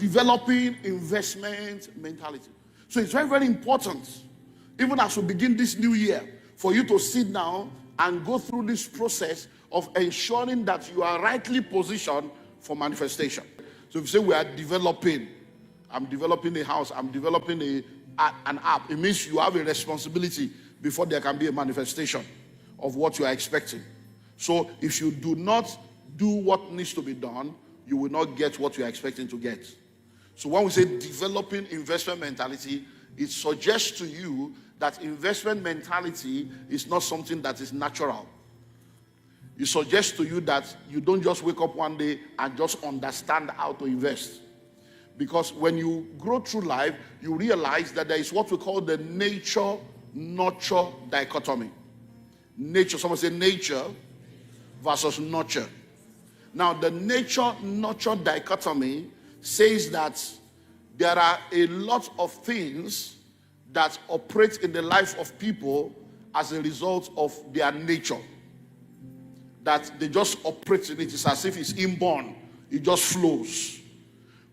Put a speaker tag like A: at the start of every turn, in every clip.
A: developing investment mentality. So it's very, very important, even as we begin this new year, for you to sit down and go through this process of ensuring that you are rightly positioned for manifestation. So if you say we are developing, I'm developing a house, I'm developing an app, it means you have a responsibility before there can be a manifestation of what you are expecting. So if you do not do what needs to be done, you will not get what you are expecting to get. So when we say developing investment mentality, it suggests to you that investment mentality is not something that is natural. It suggests to you that you don't just wake up one day and just understand how to invest. Because when you grow through life, you realize that there is what we call the nature-nurture dichotomy. Nature, someone say nature versus nurture. Now, the nature-nurture dichotomy says that there are a lot of things that operate in the life of people as a result of their nature. That they just operate in it. It's as if it's inborn. It just flows.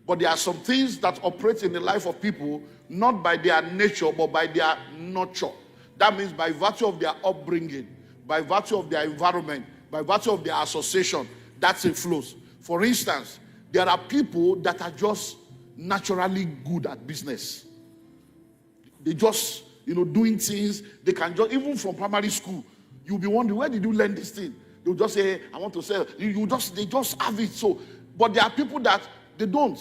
A: But there are some things that operate in the life of people not by their nature but by their nurture. That means by virtue of their upbringing, by virtue of their environment, by virtue of their association, that's it flows. For instance, there are people that are just naturally good at business. They just, doing things. They can just, even from primary school, you'll be wondering, where did you learn this thing? They'll just say, I want to sell. They just have it. So, but there are people that they don't.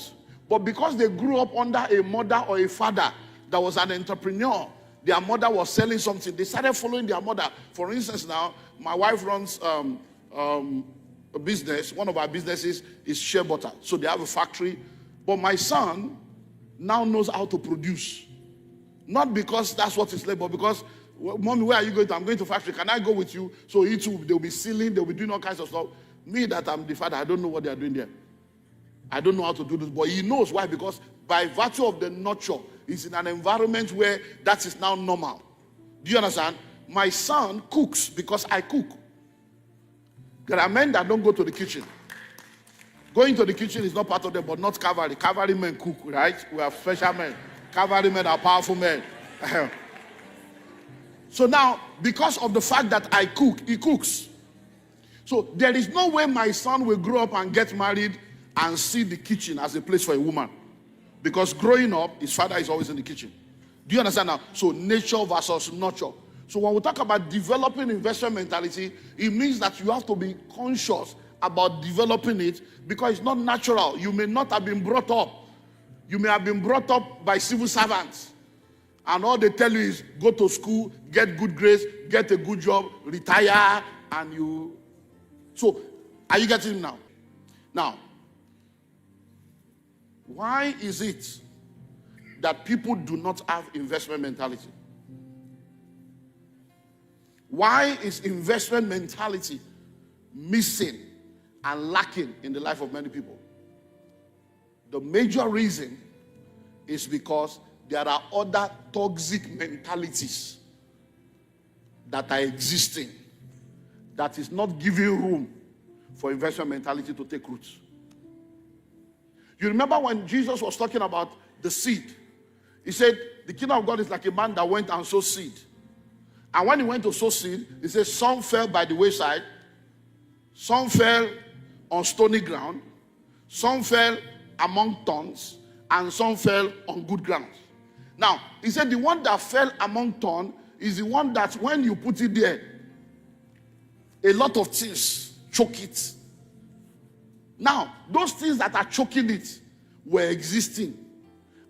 A: But because they grew up under a mother or a father that was an entrepreneur, their mother was selling something, they started following their mother. For instance, now, my wife runs a business. One of our businesses is shea butter. So they have a factory. But my son now knows how to produce. Not because that's what he's like, but because, Mommy, where are you going to? I'm going to factory. Can I go with you? So he too, they'll be sealing, they'll be doing all kinds of stuff. Me, that I'm the father, I don't know what they're doing there. I don't know how to do this. But he knows why. Because by virtue of the nurture, he's in an environment where that is now normal. Do you understand? My son cooks because I cook. There are men that don't go to the kitchen. Going to the kitchen is not part of them, but not cavalry. Cavalry men cook, right? We have special men. Cavalry men are powerful men. So now, because of the fact that I cook, he cooks. So there is no way my son will grow up and get married and see the kitchen as a place for a woman. Because growing up, his father is always in the kitchen. Do you understand now? So nature versus nurture. So when we talk about developing investment mentality, it means that you have to be conscious about developing it because it's not natural. You may not have been brought up. You may have been brought up by civil servants. And all they tell you is go to school, get good grades, get a good job, retire, and you... So, are you getting it now? Now, why is it that people do not have investment mentality? Why is investment mentality missing and lacking in the life of many people? The major reason is because there are other toxic mentalities that are existing that is not giving room for investment mentality to take root. You remember when Jesus was talking about the seed? He said, the kingdom of God is like a man that went and sowed seed. And when he went to sow seed, he said, some fell by the wayside, some fell on stony ground, some fell among thorns, and some fell on good ground. Now, he said the one that fell among thorns is the one that when you put it there, a lot of things choke it. Now, those things that are choking it were existing.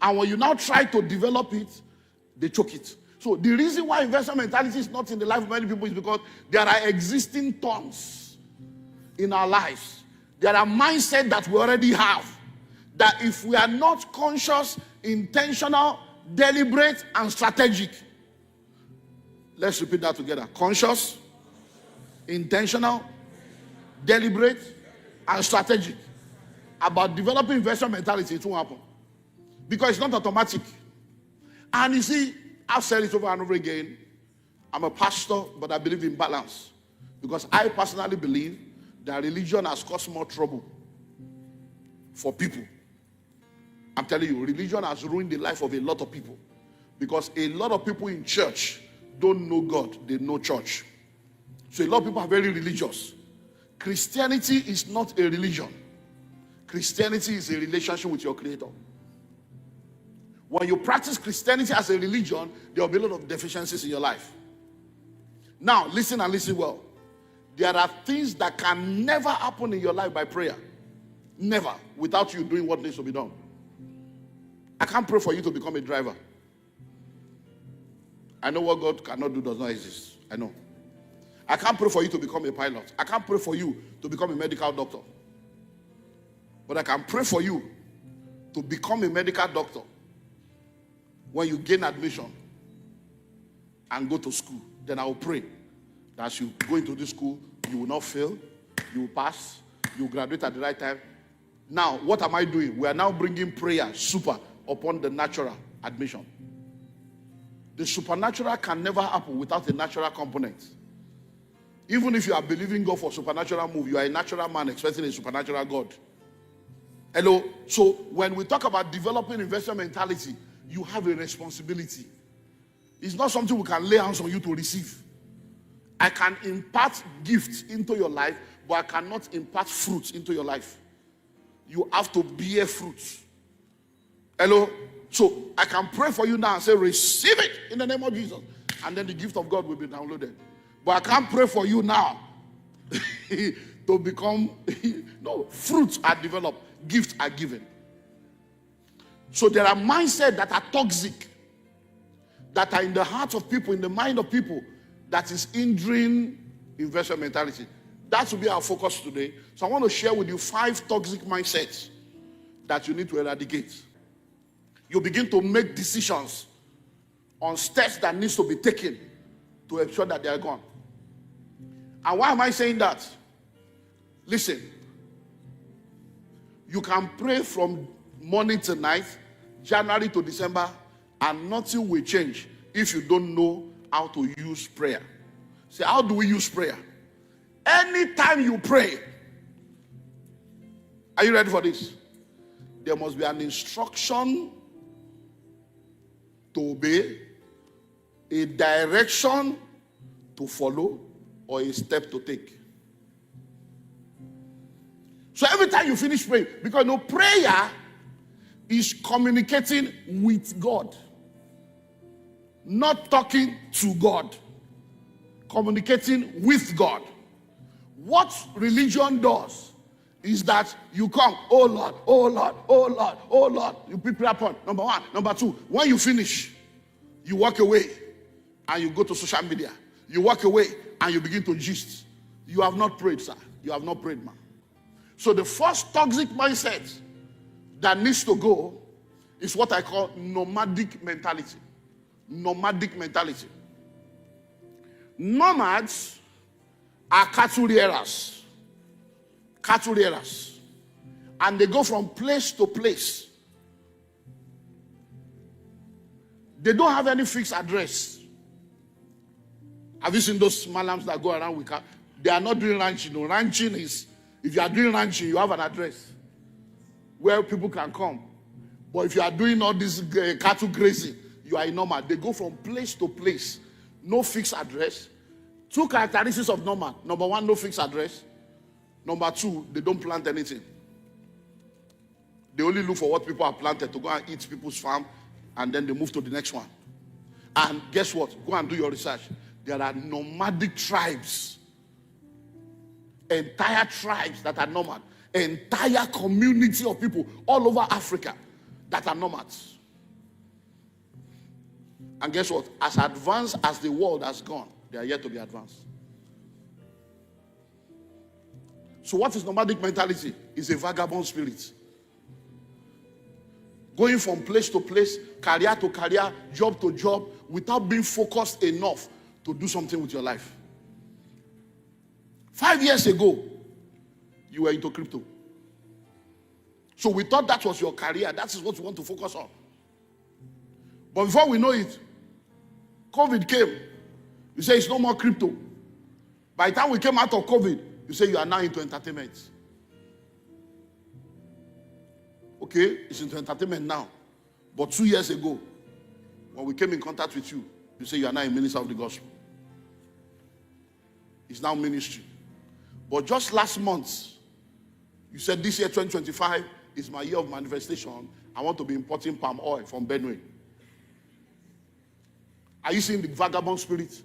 A: And when you now try to develop it, they choke it. So the reason why investment mentality is not in the life of many people is because there are existing thorns in our lives. There are mindsets that we already have. That if we are not conscious, intentional, deliberate, and strategic. Let's repeat that together. Conscious, intentional, deliberate, and strategic. About developing investment mentality, it won't happen. Because it's not automatic. And you see, I've said it over and over again. I'm a pastor, but I believe in balance. Because I personally believe that religion has caused more trouble for people. I'm telling you, religion has ruined the life of a lot of people. Because a lot of people in church don't know God, they know church. So a lot of people are very religious. Christianity is not a religion. Christianity is a relationship with your Creator. When you practice Christianity as a religion, there will be a lot of deficiencies in your life. Now, listen and listen well. There are things that can never happen in your life by prayer. Never. Without you doing what needs to be done. I can't pray for you to become a driver. I know what God cannot do does not exist. I know. I can't pray for you to become a pilot. I can't pray for you to become a medical doctor. But I can pray for you to become a medical doctor when you gain admission and go to school. Then I will pray that as you go into this school, you will not fail, you will pass, you will graduate at the right time. Now, what am I doing? We are now bringing prayer super upon the natural admission. The supernatural can never happen without a natural component. Even if you are believing God for supernatural move, you are a natural man expecting a supernatural God. Hello? So when we talk about developing investor mentality, you have a responsibility. It's not something we can lay hands on you to receive. I can impart gifts into your life, but I cannot impart fruits into your life. You have to bear fruits. Hello? So I can pray for you now and say, receive it in the name of Jesus. And then the gift of God will be downloaded. But I can't pray for you now to become, no, fruits are developed, gifts are given. So there are mindsets that are toxic, that are in the hearts of people, in the mind of people, that is hindering investment mentality. That will be our focus today. So I want to share with you 5 toxic mindsets that you need to eradicate. You begin to make decisions on steps that needs to be taken to ensure that they are gone. And why am I saying that? Listen, you can pray from morning to night, January to December, and nothing will change if you don't know how to use prayer. Say, how do we use prayer? Anytime you pray, are you ready for this? There must be an instruction to obey, a direction to follow, or a step to take. So every time you finish praying, because no prayer is communicating with God, not talking to God, communicating with God. What religion does is that you come, oh Lord, oh Lord, oh Lord, oh Lord. You pick prayer point, number 1. Number 2, when you finish, you walk away and you go to social media. You walk away and you begin to gist. You have not prayed, sir. You have not prayed, man. So the first toxic mindset that needs to go is what I call nomadic mentality. Nomadic mentality. Nomads are cattle rearers. Cattle rearers. And they go from place to place. They don't have any fixed address. Have you seen those malams that go around with cars? They are not doing ranching. No, ranching is, if you are doing ranching, you have an address where people can come. But if you are doing all this cattle grazing, you are a nomad. They go from place to place. No fixed address. 2 characteristics of nomad. Number 1, no fixed address. Number 2, they don't plant anything. They only look for what people have planted to go and eat people's farm, and then they move to the next one. And guess what? Go and do your research. There are nomadic tribes. Entire tribes that are nomad. Entire community of people all over Africa that are nomads. And guess what? As advanced as the world has gone, they are yet to be advanced. So what is nomadic mentality? It's a vagabond spirit. Going from place to place, career to career, job to job, without being focused enough to do something with your life. 5 years ago, you were into crypto. So we thought that was your career. That is what you want to focus on. But before we know it, COVID came. You say it's no more crypto. By the time we came out of COVID, you say you are now into entertainment. Okay, it's into entertainment now. But 2 years ago, when we came in contact with you, you say you are now a minister of the gospel. It's now ministry. But just last month, you said this year, 2025, is my year of manifestation. I want to be importing palm oil from Benue. Are you seeing the vagabond spirit?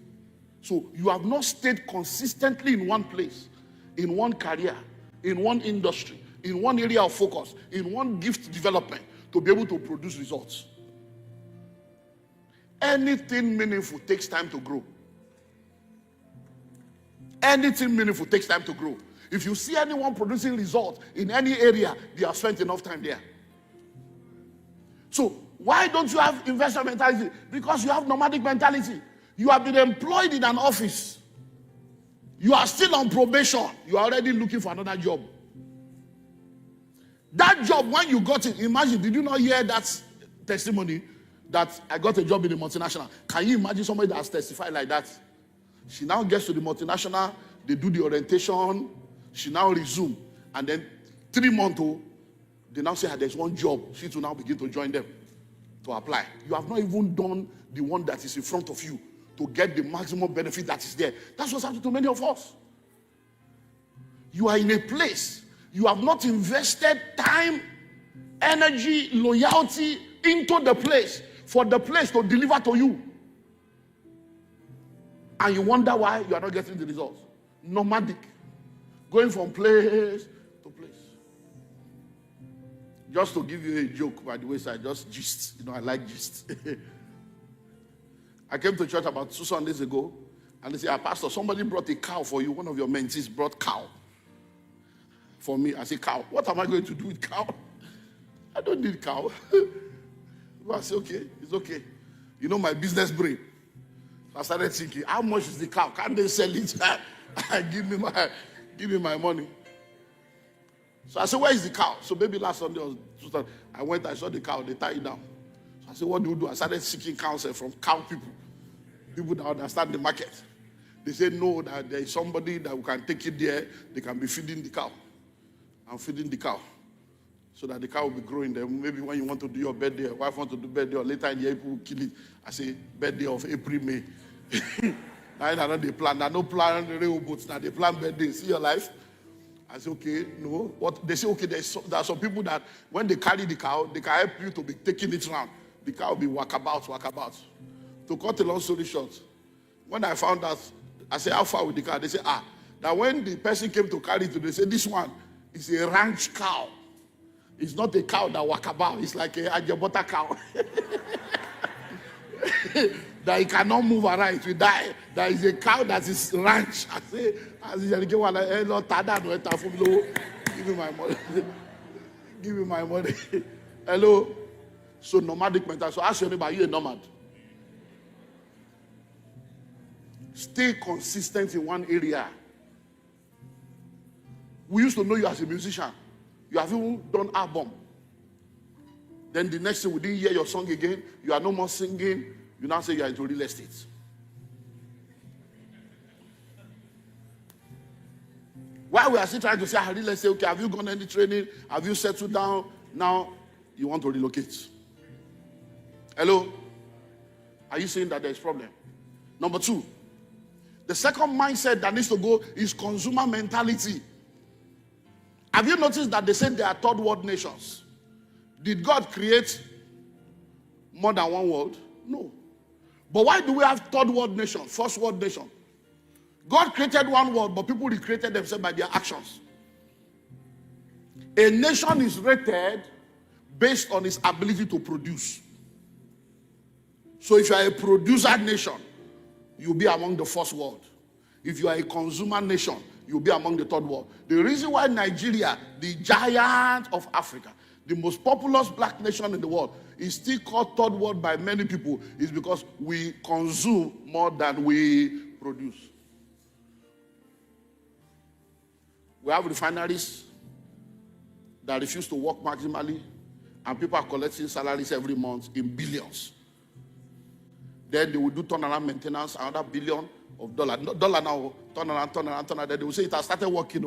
A: So you have not stayed consistently in one place, in one career, in one industry, in one area of focus, in one gift development to be able to produce results. Anything meaningful takes time to grow. Anything meaningful takes time to grow. If you see anyone producing results in any area, they have spent enough time there. So why don't you have investor mentality? Because you have nomadic mentality. You have been employed in an office. You are still on probation. You are already looking for another job. That job, when you got it, imagine, did you not hear that testimony that I got a job in a multinational? Can you imagine somebody that has testified like that? She now gets to the multinational, they do the orientation, she now resume, and then 3 months, they now say there's one job. She will now begin to join them to apply. You have not even done the one that is in front of you to get the maximum benefit that is there. That's what's happening to many of us. You are in a place, you have not invested time, energy, loyalty into the place for the place to deliver to you. And you wonder why you are not getting the results. Nomadic. Going from place to place. Just to give you a joke, by the way, so I just gist. I like gist. I came to church about 2 Sundays ago, and they said, Pastor, somebody brought a cow for you. One of your mentees brought cow for me. I said, cow? What am I going to do with cow? I don't need cow. But I said, okay, it's okay. My business brain. I started thinking, how much is the cow? Can't they sell it? Give me my money. So I said, where is the cow? So maybe last Sunday or Tuesday, I went, I saw the cow, they tied it down. So I said, what do you do? I started seeking counsel from cow people that understand the market. They said, no, that there is somebody that we can take it there. They can be feeding the cow. I'm feeding the cow so that the cow will be growing there. Maybe when you want to do your birthday, your wife wants to do birthday, or later in the year, people will kill it. I say, birthday of April, May. I know they plan. They no plan rail boats now. They plan birthday. See your life. I say, okay, no. What they say, okay, there are some people that when they carry the cow, they can help you to be taking it around. The cow will be walkabout. To cut a long story short, when I found out, I said, how far with the cow? They say, that when the person came to carry it, they say, this one is a ranch cow. It's not a cow that walkabout. It's like a ajabota cow. That he cannot move around, it will die. There is a cow that is ranch. I say, give me my money. Give me my money. Hello. So nomadic mentality. So ask your neighbor, are you a nomad? Stay consistent in one area. We used to know you as a musician. You have even done album. Then the next thing, we didn't hear your song again. You are no more singing. You now say you are into real estate. While we are still trying to say, real estate, okay, have you gone any training? Have you settled down? Now, you want to relocate. Hello? Are you saying that there is problem? Number 2, the second mindset that needs to go is consumer mentality. Have you noticed that they said they are third world nations? Did God create more than one world? No. But why do we have third world nation, first world nation? God created one world, but people recreated themselves by their actions. A nation is rated based on its ability to produce. So if you are a producer nation, you'll be among the first world. If you are a consumer nation, you'll be among the third world. The reason why Nigeria, the giant of Africa, the most populous black nation in the world, is still called third world by many people is because we consume more than we produce. We have refineries that refuse to work maximally, and people are collecting salaries every month in billions. Then they will do turnaround maintenance, another $1 billion. Dollar now, turnaround. Then they will say it has started working.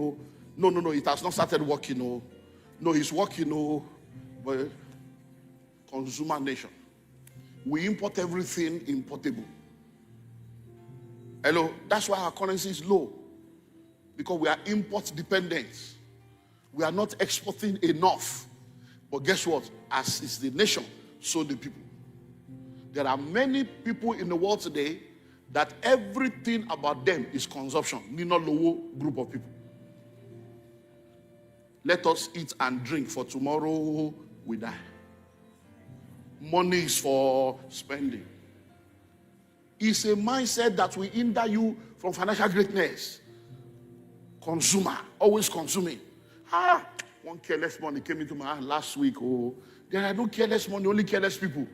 A: No, it has not started working. No, it's working. But consumer nation. We import everything importable. Hello? That's why our currency is low. Because we are import dependent. We are not exporting enough. But guess what? As is the nation, so the people. There are many people in the world today that everything about them is consumption. Nino low group of people. Let us eat and drink, for tomorrow we die. Money is for spending. It's a mindset that will hinder you from financial greatness. Consumer, always consuming. One careless money came into my hand last week. Oh, there are no careless money, only careless people.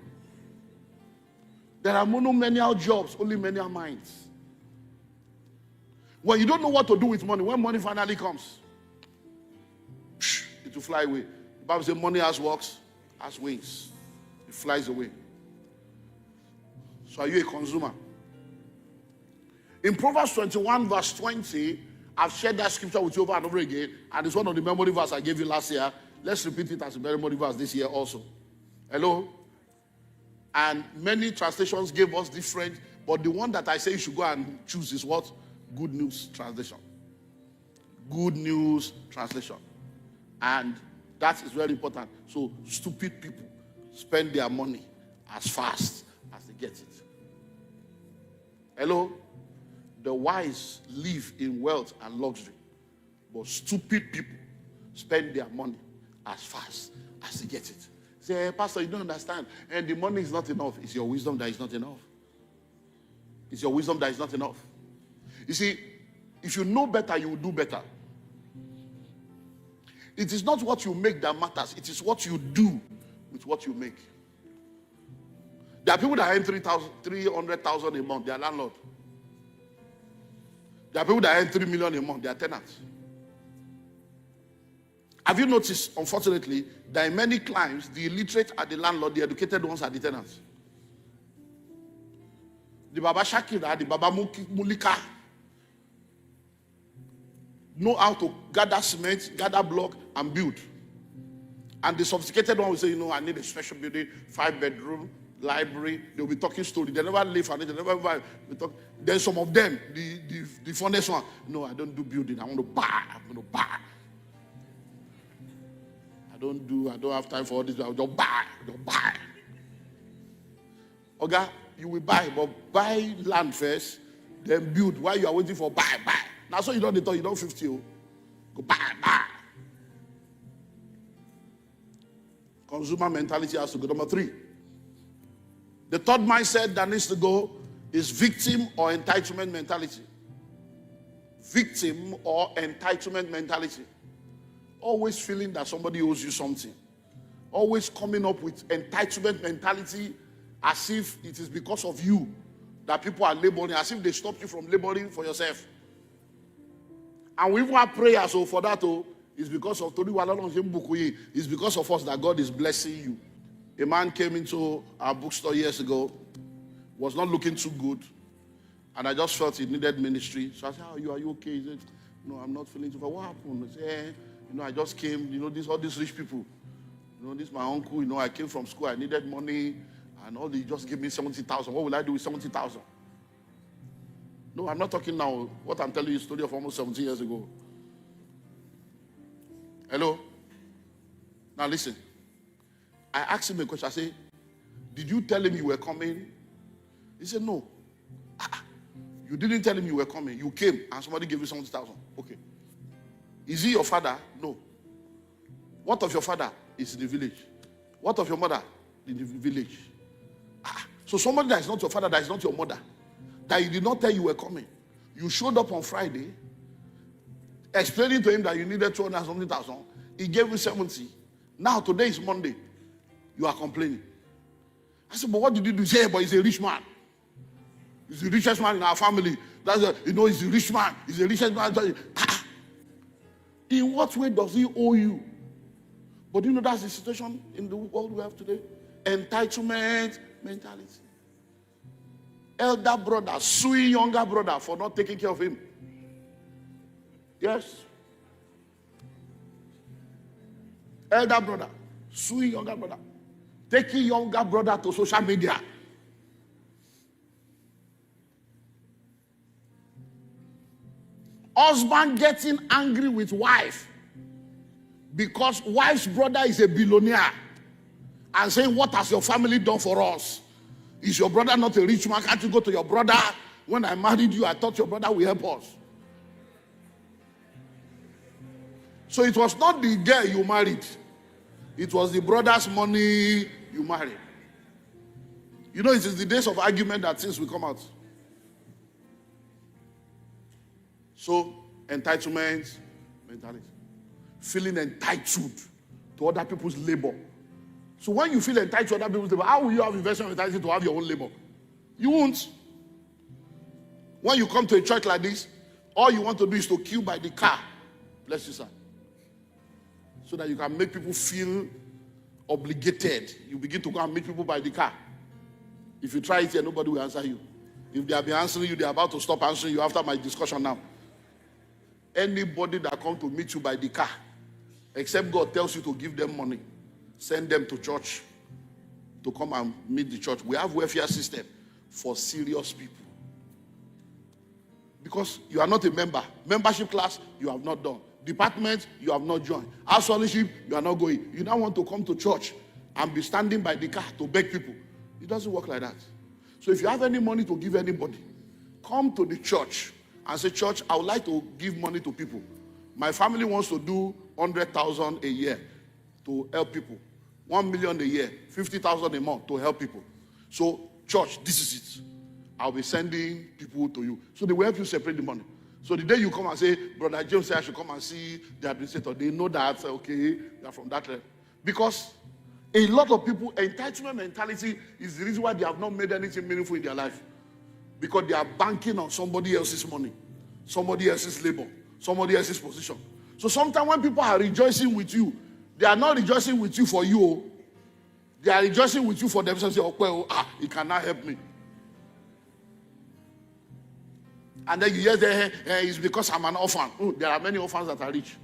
A: There are monomanial jobs, only menial minds. When you don't know what to do with money, when money finally comes, it will fly away. The Bible says money has works, has wings. It flies away. So are you a consumer? In Proverbs 21 verse 20, I've shared that scripture with you over and over again, and it's one of the memory verses I gave you last year. Let's repeat it as a memory verse this year also. Hello? And many translations gave us different, but the one that I say you should go and choose is what? Good News Translation. Good News Translation. And that is very important. So stupid people spend their money as fast as they get it. Hello? The wise live in wealth and luxury, but stupid people spend their money as fast as they get it. Say, hey, Pastor, you don't understand. And the money is not enough. It's your wisdom that is not enough. It's your wisdom that is not enough. You see, if you know better, you will do better. It is not what you make that matters. It is what you do with what you make. There are people that earn 300,000 a month. They are landlord. There are people that earn 3 million a month. They are tenants. Have you noticed, unfortunately, that in many climes, the illiterate are the landlord, the educated ones are the tenants? The Baba Shakira, the Baba Mulika know how to gather cement, gather block, and build. And the sophisticated one will say, you know, I need a special building, 5-bedroom, library. They'll be talking story. They never live and they never talk. Then some of them, the funnest one, no, I don't do building. I want to buy. I'm going to buy. I don't have time for all this. I'll just buy. Don't buy. Okay, you will buy, but buy land first, then build. While you are waiting for buy. Now, so you don't talk, you don't 50. Go buy. Consumer mentality has to go. Number 3. The third mindset that needs to go is victim or entitlement mentality. Victim or entitlement mentality. Always feeling that somebody owes you something. Always coming up with entitlement mentality as if it is because of you that people are laboring, as if they stopped you from laboring for yourself. And we even have prayers for that. It's because of it's because of us that God is blessing you. A man came into our bookstore years ago, was not looking too good, and I just felt he needed ministry. So I said, are you okay? He said, no, I'm not feeling too well. What happened? I said, I just came, all these rich people. This is my uncle, I came from school, I needed money, and all they just gave me 70,000. What will I do with 70,000? No, I'm not talking now. What I'm telling you is a story of almost 17 years ago. Hello? Now listen. I asked him a question. I said, did you tell him you were coming? He said, no. You didn't tell him you were coming. You came and somebody gave you 70,000. Okay. Is he your father? No. What of your father? Is in the village. What of your mother? In the village. So somebody that is not your father, that is not your mother, that you did not tell you were coming. You showed up on Friday, explaining to him that you needed 200 something thousand. He gave you 70. Now today is Monday. You are complaining. I said, but what did you do? He said, but he's a rich man. He's the richest man in our family. He's the rich man. He's the richest man. In what way does he owe you? But that's the situation in the world we have today. Entitlement mentality. Elder brother suing younger brother for not taking care of him. Yes. Elder brother Suing younger brother. Taking younger brother to social media. Husband getting angry with wife because wife's brother is a billionaire and saying, what has your family done for us? Is your brother not a rich man? Can't you go to your brother? When I married you, I thought your brother will help us. So it was not the girl you married. It was the brother's money you married. You know, it is the days of argument that things will come out. So, entitlement mentality. Feeling entitled to other people's labor. So when you feel entitled to other people's labor, how will you have investment mentality to have your own labor? You won't. When you come to a church like this, all you want to do is to queue by the car. Bless you, sir. So that you can make people feel obligated. You begin to go and meet people by the car. If you try it here, nobody will answer you. If they have been answering you, they are about to stop answering you after my discussion now. Anybody that comes to meet you by the car, except God tells you to give them money, send them to church to come and meet the church. We have welfare system for serious people. Because you are not a member. Membership class, you have not done. Department, you have not joined. House fellowship, you are not going. You now want to come to church and be standing by the car to beg people. It doesn't work like that. So if you have any money to give anybody, come to the church and say, church, I would like to give money to people. My family wants to do 100,000 a year to help people. 1 million a year, 50,000 a month to help people. So, church, this is it. I'll be sending people to you. So they will help you separate the money. So the day you come and say, Brother James said I should come and see the administrator, they know that, okay, they're from that level. Because a lot of people, entitlement mentality is the reason why they have not made anything meaningful in their life. Because they are banking on somebody else's money, somebody else's labor, somebody else's position. So sometimes when people are rejoicing with you, they are not rejoicing with you for you. They are rejoicing with you for themselves. Say, oh, he cannot help me. And then you hear that it's because I'm an orphan. There are many orphans that are rich.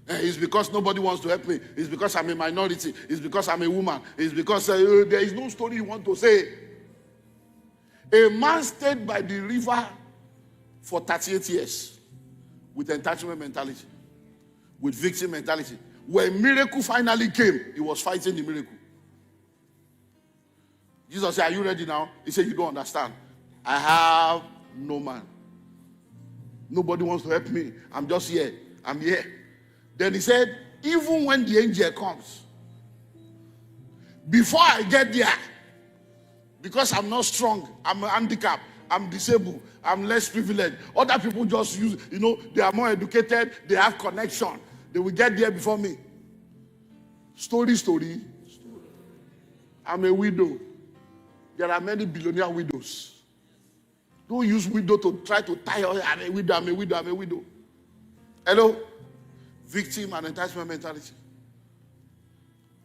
A: It's because nobody wants to help me. It's because I'm a minority. It's because I'm a woman. It's because there is no story you want to say. A man stayed by the river for 38 years with entitlement mentality, with victim mentality. When miracle finally came, he was fighting the miracle. Jesus said, are you ready now? He said, you don't understand. I have no man. Nobody wants to help me. I'm just here. I'm here. Then he said, even when the angel comes, before I get there, because I'm not strong, I'm handicapped, I'm disabled, I'm less privileged. Other people just use, they are more educated, they have connection. They will get there before me. Story. I'm a widow. There are many billionaire widows. Don't use widow to try to tie her. I'm a widow. Hello? Victim and entitlement mentality.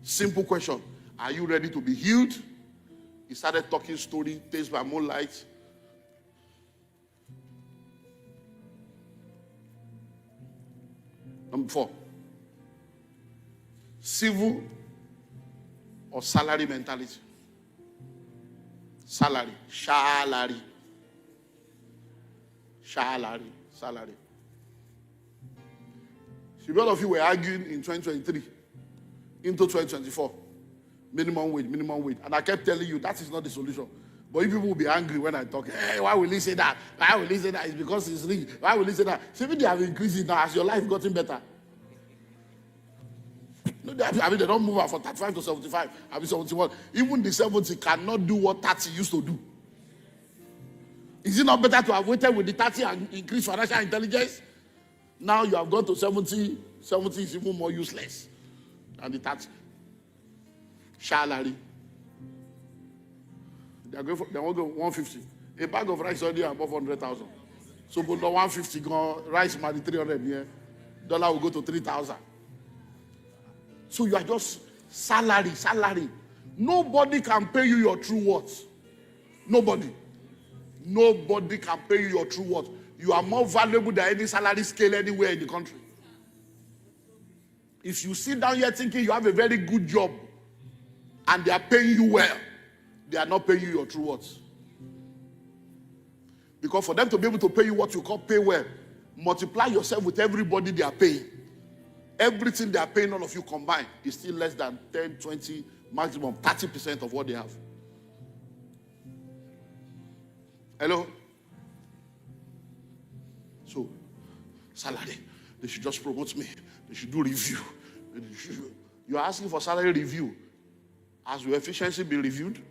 A: Simple question. Are you ready to be healed? He started talking story, Taste by Moonlight. Number 4. Civil or salary mentality. Salary. See, a lot of you were arguing in 2023 into 2024. Minimum wage. And I kept telling you that is not the solution. But you people will be angry when I talk. Hey, why will he say that? Why will he say that? It's because he's rich. Why will he say that? See, they have increased it now as your life gotten better. No, they don't move out from 35 to 75. 71. Even the 70 cannot do what 30 used to do. Is it not better to have waited with the 30 and increase financial intelligence? Now you have gone to 70. 70 is even more useless than the 30. Salary. They want to go 150. A bag of rice already above 100,000. So but 150 go rice money 300 here. Dollar will go to 3,000. So you are just salary. Nobody can pay you your true worth. Nobody can pay you your true worth. You are more valuable than any salary scale anywhere in the country. If you sit down here thinking you have a very good job and they are paying you well, they are not paying you your true worth. Because for them to be able to pay you what you call pay well, multiply yourself with everybody they are paying. Everything they are paying, all of you combined, is still less than 10, 20, maximum 30% of what they have. Hello? So, salary, they should just promote me. They should do review. You are asking for salary review. Has your efficiency been reviewed?